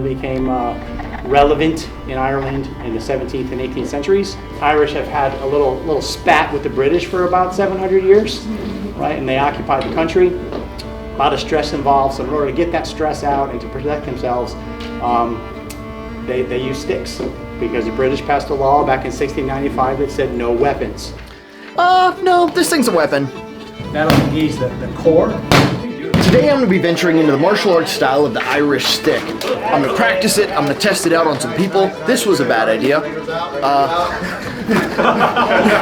really became relevant in Ireland in the 17th and 18th centuries. Irish have had a little spat with the British for about 700 years, right? And they occupied the country. A lot of stress involved, so in order to get that stress out and to protect themselves, they use sticks, because the British passed a law back in 1695 that said no weapons. No, this thing's a weapon. That'll engage the core. Today I'm going to be venturing into the martial arts style of the Irish stick. I'm going to practice it, I'm going to test it out on some people. This was a bad idea.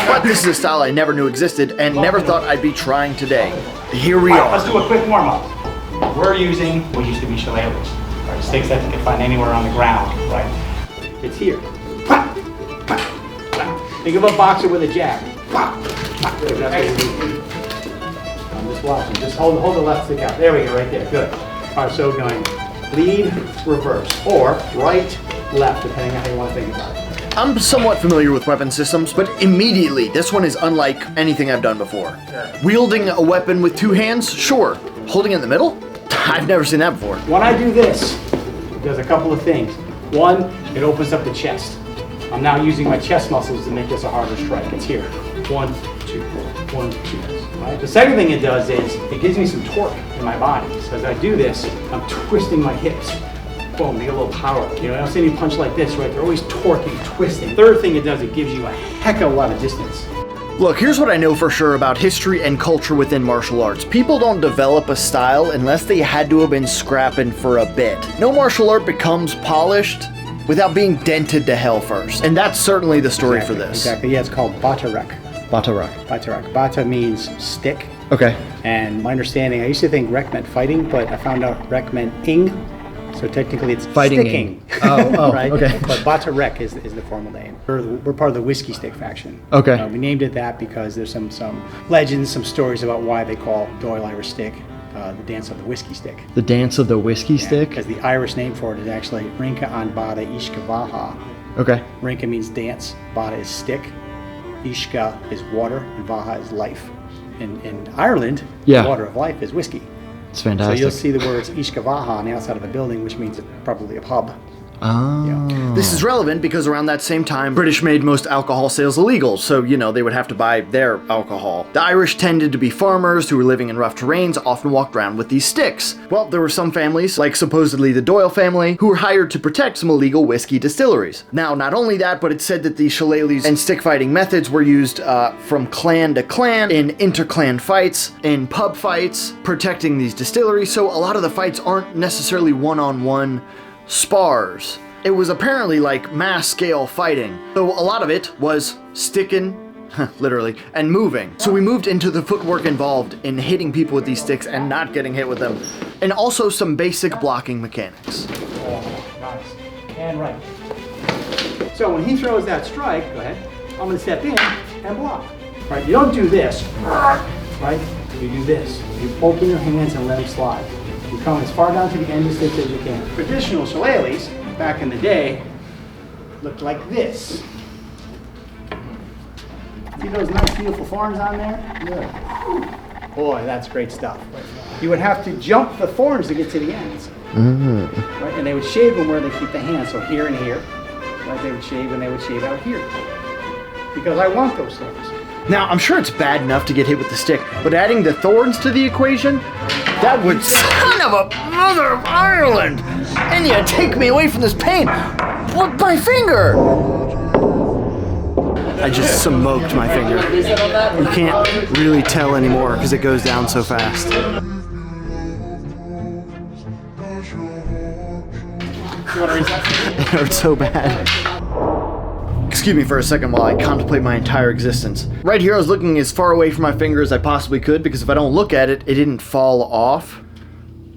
But this is a style I never knew existed and never thought I'd be trying today. Here we are. Let's do a quick warm-up. We're using what used to be shillelaghs, right? Sticks that you can find anywhere on the ground, right? It's here. Think of a boxer with a jab. Just watching. Just hold the left stick out. There we go, right there. Good. All right, so going lead, reverse, or right, left, depending on how you want to think about it. I'm somewhat familiar with weapon systems, but immediately, this one is unlike anything I've done before. Wielding a weapon with two hands? Sure. Holding it in the middle? I've never seen that before. When I do this, it does a couple of things. One, it opens up the chest. I'm now using my chest muscles to make this a harder strike. It's here. 1, 2, 1, 2. Right? The second thing it does is it gives me some torque in my body. So as I do this, I'm twisting my hips. Boom, you get a little power. You know, I don't see any punch like this, right? They're always torquing, twisting. Third thing it does, it gives you a heck of a lot of distance. Look, here's what I know for sure about history and culture within martial arts. People don't develop a style unless they had to have been scrapping for a bit. No martial art becomes polished without being dented to hell first. And that's certainly the story for this. Exactly, yeah, it's called Bata-rek. Bata-rek. Bata-rek. Bata means stick. Okay. And my understanding, I used to think rek meant fighting, but I found out rek meant ing. So technically it's fighting sticking. Oh, right? Okay. But Bata-rek is the formal name. We're part of the whiskey stick faction. Okay. We named it that because there's some legends, some stories about why they call Doyle Irish stick the dance of the whiskey stick. The dance of the whiskey stick? Because the Irish name for it is actually Rinka an Bata Ishka Vaha. Okay. Rinka means dance, Bata is stick, Ishka is water, and Vaha is life. In Ireland, the water of life is whiskey. It's fantastic. So you'll see the words Ishka Vaha on the outside of a building, which means it's probably a pub. Oh. Yeah. This is relevant because around that same time, British made most alcohol sales illegal, so, you know, they would have to buy their alcohol. The Irish tended to be farmers who were living in rough terrains, often walked around with these sticks. Well, there were some families, like supposedly the Doyle family, who were hired to protect some illegal whiskey distilleries. Now, not only that, but it's said that these shillelaghs and stick fighting methods were used from clan to clan, in inter-clan fights, in pub fights, protecting these distilleries, so a lot of the fights aren't necessarily one-on-one spars. It was apparently like mass scale fighting. So a lot of it was sticking, literally, and moving. So we moved into the footwork involved in hitting people with these sticks and not getting hit with them. And also some basic blocking mechanics. Nice. And right. So when he throws that strike, go ahead, I'm gonna step in and block. Right, you don't do this, right? You do this. You open your hands and let them slide. You come as far down to the end of the sticks as you can. Traditional shillelaghs, back in the day, looked like this. See those nice beautiful thorns on there? Good. Boy, that's great stuff. You would have to jump the thorns to get to the ends. Right? And they would shave them where they keep the hands, so here and here. Right? They would shave and they would shave out here. Because I want those thorns. Now, I'm sure it's bad enough to get hit with the stick, but adding the thorns to the equation? That would, son of a mother of Ireland! And you take me away from this pain! With my finger! I just smoked my finger. You can't really tell anymore because it goes down so fast. It hurts so bad. Excuse me for a second while I contemplate my entire existence. Right here I was looking as far away from my finger as I possibly could because if I don't look at it, it didn't fall off.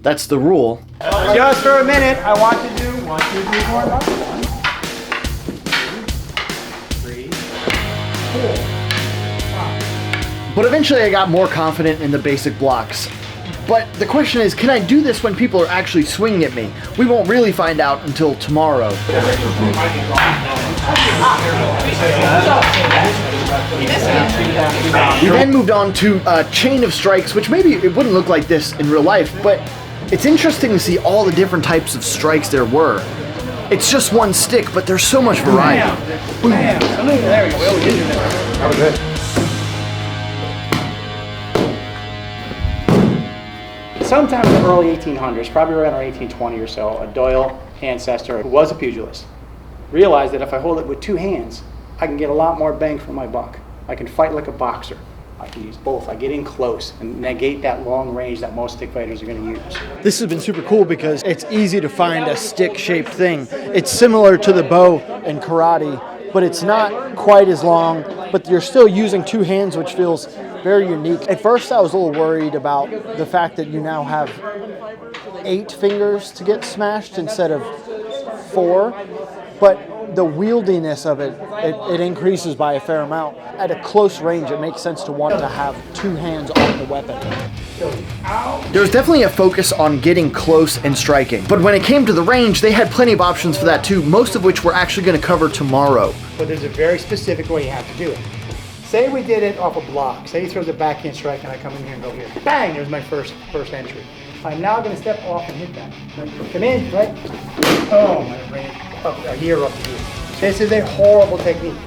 That's the rule. Just for a minute, I want to do 1, 2, 3, 4, 5. 1, 2, 3, 4, 5. But eventually I got more confident in the basic blocks. But the question is, can I do this when people are actually swinging at me? We won't really find out until tomorrow. We then moved on to a chain of strikes, which maybe it wouldn't look like this in real life, but It's interesting to see all the different types of strikes there were. It's just one stick, but there's so much variety. Bam. There we go. Oh, that was good. Sometime in the early 1800s, probably around 1820 or so, a Doyle ancestor who was a pugilist realized that if I hold it with two hands, I can get a lot more bang for my buck. I can fight like a boxer. I can use both. I get in close and negate that long range that most stick fighters are going to use. This has been super cool because it's easy to find a stick-shaped thing. It's similar to the bow in karate, but it's not quite as long, but you're still using two hands, which feels very unique. At first, I was a little worried about the fact that you now have 8 fingers to get smashed instead of 4, but the wieldiness of it increases by a fair amount. At a close range, it makes sense to want to have 2 hands on the weapon. There's definitely a focus on getting close and striking, but when it came to the range, they had plenty of options for that too, most of which we're actually going to cover tomorrow. But there's a very specific way you have to do it. Say we did it off a block. Say he throws a backhand strike and I come in here and go here. Bang! There's my first entry. I'm now going to step off and hit that. Right? Come in, right? Oh, my brain. Up here, up here. This is a horrible technique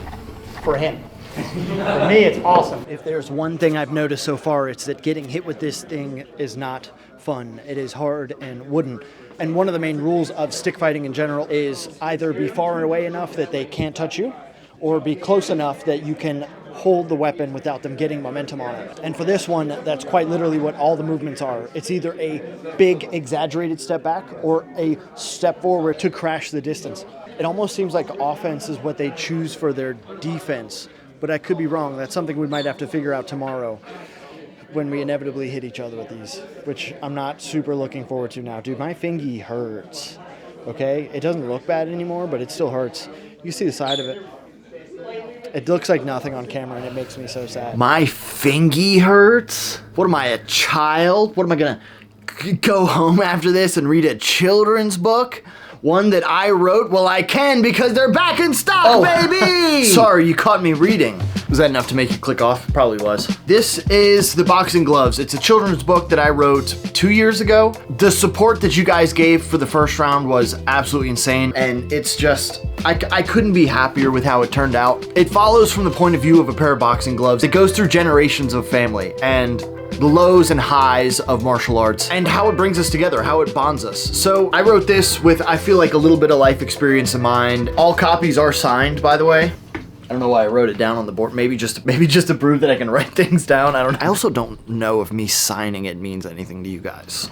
for him. For me, it's awesome. If there's one thing I've noticed so far, it's that getting hit with this thing is not fun. It is hard and wooden. And one of the main rules of stick fighting in general is either be far away enough that they can't touch you, or be close enough that you can hold the weapon without them getting momentum on it. And for this one, that's quite literally what all the movements are. It's either a big exaggerated step back or a step forward to crash the distance. It almost seems like offense is what they choose for their defense, but I could be wrong. That's something we might have to figure out tomorrow when we inevitably hit each other with these, which I'm not super looking forward to now. Dude, my fingy hurts, okay? It doesn't look bad anymore, but it still hurts. You see the side of it. It looks like nothing on camera, and it makes me so sad. My fingy hurts? What am I, a child? What am I gonna go home after this and read a children's book? One that I wrote? Well, I can because they're back in stock, baby! Sorry, you caught me reading. Was that enough to make you click off? Probably was. This is The Boxing Gloves. It's a children's book that I wrote 2 years ago. The support that you guys gave for the first round was absolutely insane, and it's just, I couldn't be happier with how it turned out. It follows from the point of view of a pair of boxing gloves. It goes through generations of family, and the lows and highs of martial arts, and how it brings us together, how it bonds us. So I wrote this with, I feel like, a little bit of life experience in mind. All copies are signed, by the way. I don't know why I wrote it down on the board. Maybe just to prove that I can write things down. I also don't know if me signing it means anything to you guys.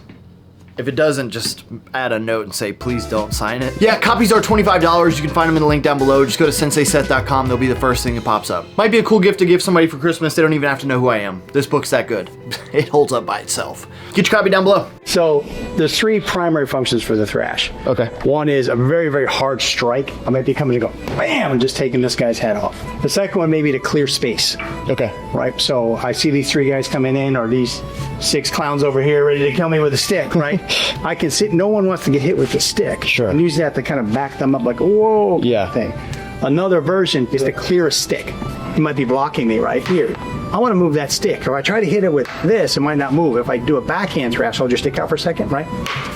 If it doesn't, just add a note and say, please don't sign it. Yeah, copies are $25. You can find them in the link down below. Just go to senseiseth.com. They'll be the first thing that pops up. Might be a cool gift to give somebody for Christmas. They don't even have to know who I am. This book's that good. It holds up by itself. Get your copy down below. So there's 3 primary functions for the thrash. Okay. One is a very, very hard strike. I might be coming and go, bam, and just taking this guy's head off. The second one may be to clear space. Okay. Right, so I see these 3 guys coming in, or these 6 clowns over here ready to kill me with a stick, right? I can see no one wants to get hit with the stick. Sure. And usually have to kind of back them up like, whoa, yeah, thing. Another version is to clear a stick. You might be blocking me right here. I want to move that stick, or I try to hit it with this, it might not move. If I do a backhand thrash, I'll just stick out for a second, right?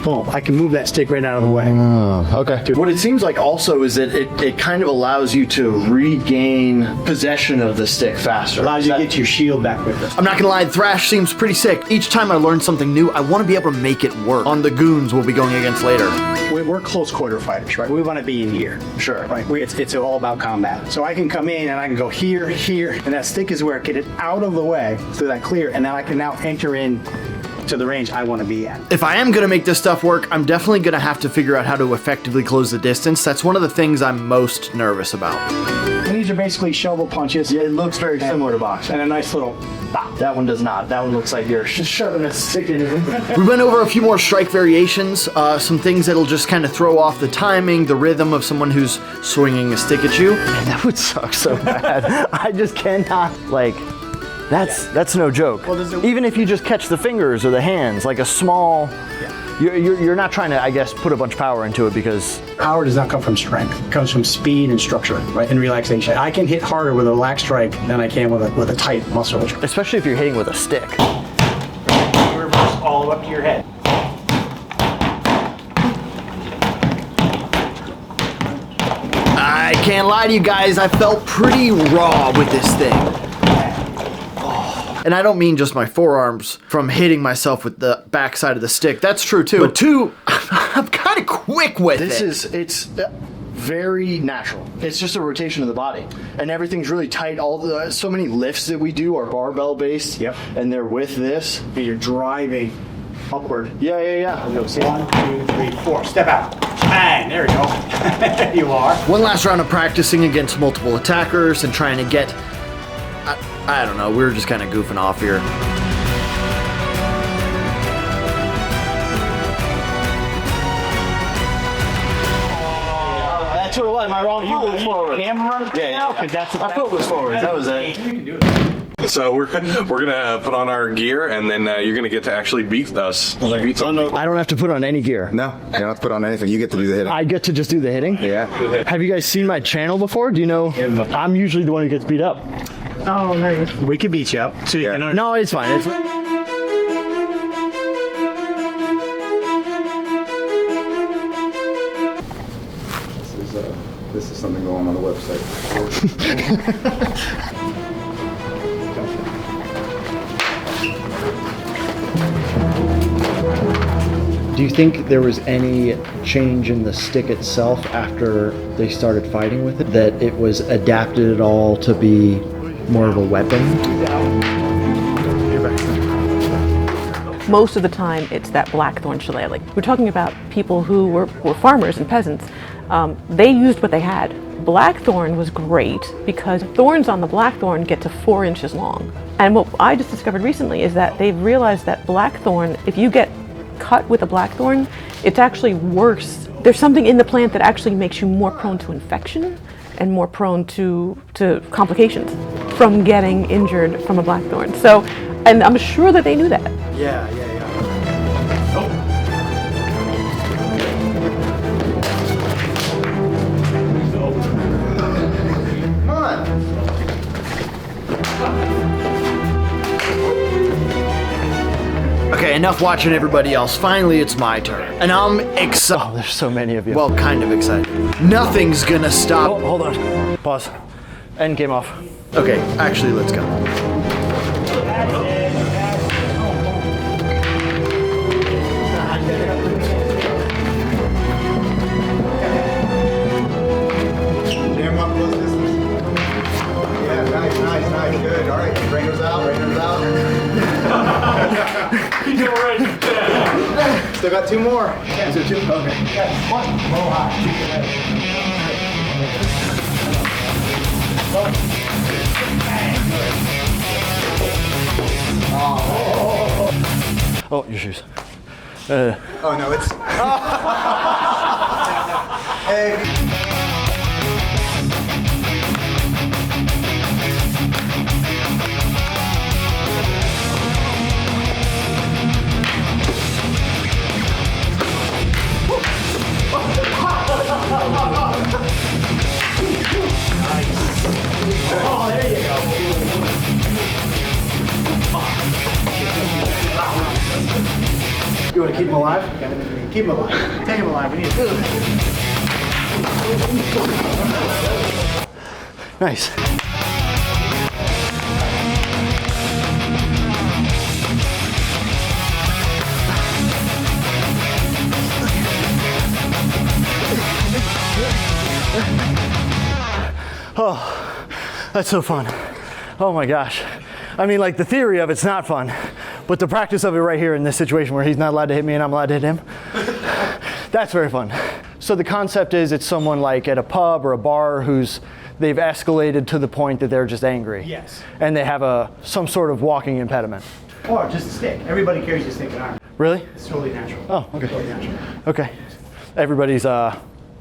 Boom, I can move that stick right out of the way. Okay. What it seems like also is that it kind of allows you to regain possession of the stick faster. Allows you to get your shield back with it. I'm not gonna lie, thrash seems pretty sick. Each time I learn something new, I want to be able to make it work on the goons we'll be going against later. We're close quarter fighters, right? We want to be in here. Sure. Right? It's all about combat. So I can come in and I can go here, here, and that stick is where I get it out of the way so that clear, and now I can now enter in to the range I want to be at. If I am going to make this stuff work, I'm definitely going to have to figure out how to effectively close the distance. That's one of the things I'm most nervous about. And these are basically shovel punches. Yeah, it looks very similar to boxing. And a nice little bop. That one does not. That one looks like you're just shoving a stick in it. We went over a few more strike variations, some things that'll just kind of throw off the timing, the rhythm of someone who's swinging a stick at you. And that would suck so bad. I just cannot, like... That's no joke. Well, even if you just catch the fingers or the hands, like a small, you're not trying to, I guess, put a bunch of power into it because... Power does not come from strength. It comes from speed and structure, right, and relaxation. I can hit harder with a relaxed strike than I can with a tight muscle. Especially if you're hitting with a stick. Reverse all up to your head. can't lie to you guys, I felt pretty raw with this thing. And I don't mean just my forearms from hitting myself with the backside of the stick. That's true too. But two, I'm kind of quick with it. It's very natural. It's just a rotation of the body. And everything's really tight. So many lifts that we do are barbell based. Yep. And they're with this. And you're driving upward. Yeah. 1, 2, 3, 4. Step out. Bang. There we go. There you are. One last round of practicing against multiple attackers and trying to get... I don't know, we were just kind of goofing off here. That's what it was. Am I wrong? You go forward. Camera? Yeah. I thought it was forward. That was it. You can do it. So we're gonna put on our gear, and then you're gonna get to actually beat us. Beat some people. I don't have to put on any gear. No, you don't have to put on anything. You get to do the hitting. I get to just do the hitting? Yeah. Have you guys seen my channel before? Do you know? I'm usually the one who gets beat up. Oh, nice. We could beat you up. So you can No, it's fine. This is something going on the website. Do you think there was any change in the stick itself after they started fighting with it? That it was adapted at all to be more of a weapon? Most of the time, it's that blackthorn shillelagh. We're talking about people who were farmers and peasants. They used what they had. Blackthorn was great because thorns on the blackthorn get to 4 inches long. And what I just discovered recently is that they've realized that blackthorn, if you get cut with a blackthorn, it's actually worse. There's something in the plant that actually makes you more prone to infection and more prone to complications from getting injured from a blackthorn. So, and I'm sure that they knew that. Yeah. Okay, enough watching everybody else. Finally, it's my turn. And I'm excited. Oh, there's so many of you. Well, kind of excited. Nothing's gonna stop. Oh, hold on. Pause. End game off. Okay, actually, let's go. Jam up close distance. Yeah, nice. Good. All right, Rainer's out. He's already dead. Still got 2 more. Is there 2? Okay. One. Roll high. Oh, your shoes. Oh no, it's. Hey. Oh, there you go. You want to keep him alive? Keep him alive. Take him alive. We need to. Nice. Oh, that's so fun. Oh my gosh. I mean, like, the theory of it's not fun, but the practice of it right here in this situation where he's not allowed to hit me and I'm allowed to hit him, that's very fun. So the concept is it's someone like at a pub or a bar they've escalated to the point that they're just angry. Yes. And they have some sort of walking impediment. Or just a stick. Everybody carries a stick in arm. Really? It's totally natural. Oh, okay. Totally natural. Okay. Everybody's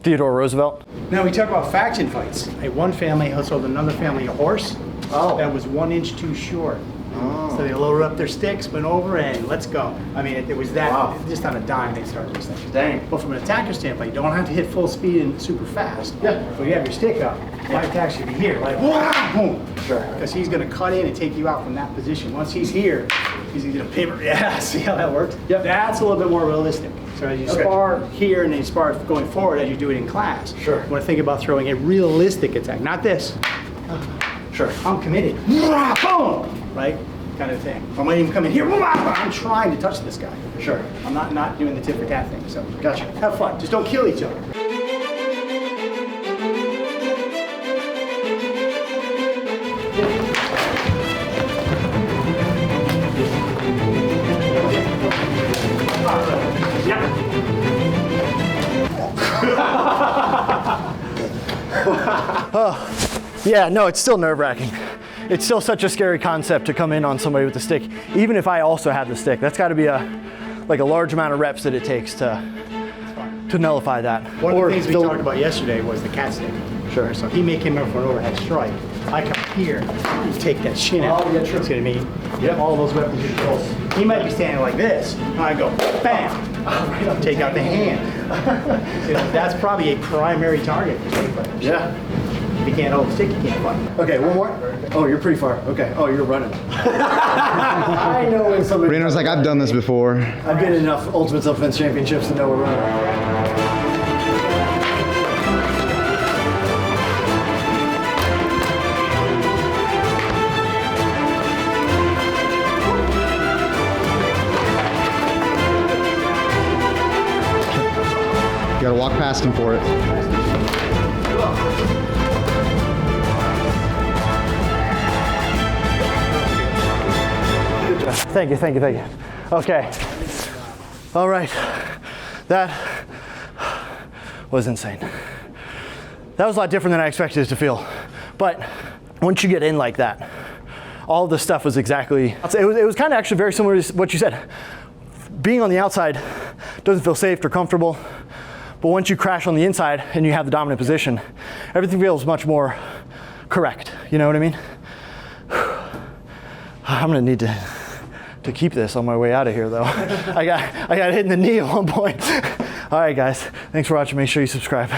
Theodore Roosevelt. Now we talk about faction fights. One family sold another family a horse that was 1 inch too short. So they loaded up their sticks, went over, and let's go. I mean, it was that, just on a dime they started these things. Dang. But from an attacker standpoint, you don't have to hit full speed and super fast. Yeah. So you have your stick up. My attack should be here, like, boom. Sure. Because he's going to cut in and take you out from that position. Once he's here, he's going to pivot. Yeah, see how that works? Yep. That's a little bit more realistic. So as you spar here and then you spar going forward as you do it in class. Sure. You want to think about throwing a realistic attack, not this. Sure. I'm committed. Boom! Right? Kind of thing. I might even come in here. I'm trying to touch this guy. Sure. I'm not doing the tit for tat thing. So Gotcha. have fun. Just don't kill each other. Yeah, no, it's still nerve-wracking. It's still such a scary concept to come in on somebody with a stick, even if I also have the stick. That's got to be a large amount of reps that it takes to nullify that. One of the things we talked about yesterday was the cat stick. Sure. So he may come in for an overhead strike. I come here, you take that shin out. Oh, yeah, true. It's gonna mean All those weapons you control. he might be standing like this, and I go bam, take out the hand. So that's probably a primary target for stick players. Yeah. If you can't hold the stick, you can't fight. Okay, one more. Oh, you're pretty far. Okay. Oh, you're running. I know when somebody. Reno's like, I've done this before. I've been in enough Ultimate Self-Defense Championships to know we're running. You gotta walk past him for it. Thank you, thank you, thank you. Okay. All right. That was insane. That was a lot different than I expected it to feel. But once you get in like that, all the stuff was exactly, it was kind of actually very similar to what you said. Being on the outside doesn't feel safe or comfortable, but once you crash on the inside and you have the dominant position, everything feels much more correct. You know what I mean? I'm gonna need to keep this on my way out of here though. I got hit in the knee at one point. All right guys, thanks for watching. Make sure you subscribe.